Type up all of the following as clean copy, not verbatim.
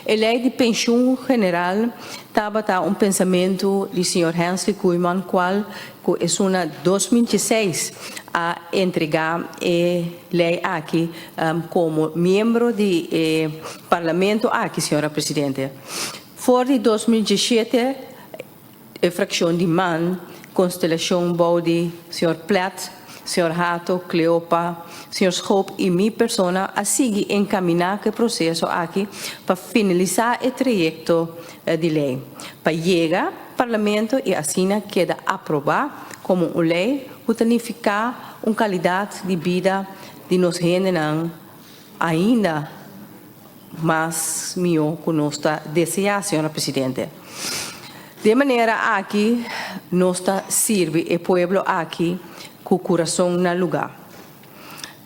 A lei de pensão general estava um pensamento do Sr. Hensley Koeman, qual é uma 2016 a entregar a lei aqui como membro do Parlamento aqui, Senhora Presidente. Fora de 2017, a fração de MAN, constelação Baudi, Sr. Platt, Sr. Hato, Cleopa, Sr. Schoop e minha persona a seguir encaminhar o processo aqui para finalizar o trajeto de lei. Para chegar ao Parlamento e assim queda aprovar como uma lei que tanificar uma qualidade de vida de nós gente ainda mais melhor que nós desejamos, Senhora Presidente. De maneira aqui, nós serve o povo aqui com o coração no lugar.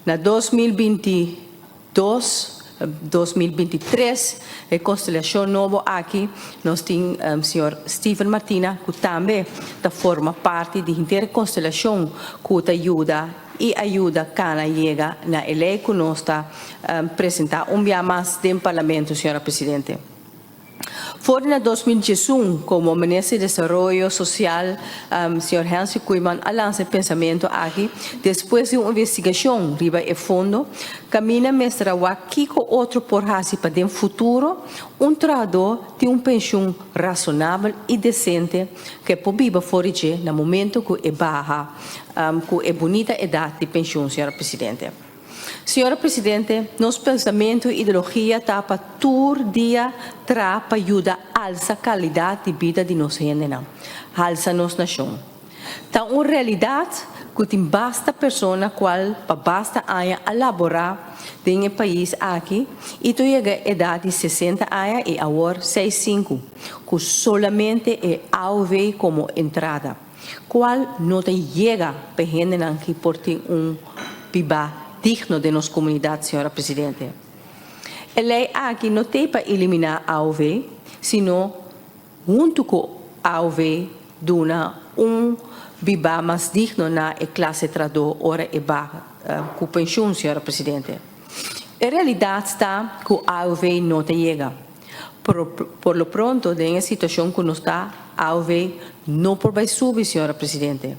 Na 2023, a constelação nova aqui, nós temos o Sr. Stephen Martina, que também forma parte da inteira constelação, que ajuda cada chega na lei que nós apresentamos dia mais do Parlamento, Senhora Presidente. Fora de 2021, como Ministro de Desenvolvimento Social, Sr. Hensley Koeman lança pensamento aqui, depois de uma investigação riba e fundo, caminha mostrar que outro porrasse para o futuro, trador de uma pensão razonável e decente que pode fora no momento que é baixa, que é bonita idade de pensão, Sra. Presidente. Senhora Presidente, nosso pensamento e ideologia está para todo dia para ajudar a alçar a qualidade de vida de nossa gente, alçar nossa nação. Então, uma realidade que tem basta pessoa qual basta anos elaborar no país aqui e tu chega a idade de 60 anos e agora 65, que solamente é AOV como entrada, qual não chega para gente que porte piba digno de nossa comunidade, Senhora Presidente. A lei aqui não tem para eliminar a AOV, sino junto com a AOV, dona biba mais digno na classe trador ora e baixa com pensão, Senhora Presidente. A realidade está que a AOV não chega. Por lo pronto, em situação que não está, a AOV não vai subir, Senhora Presidente.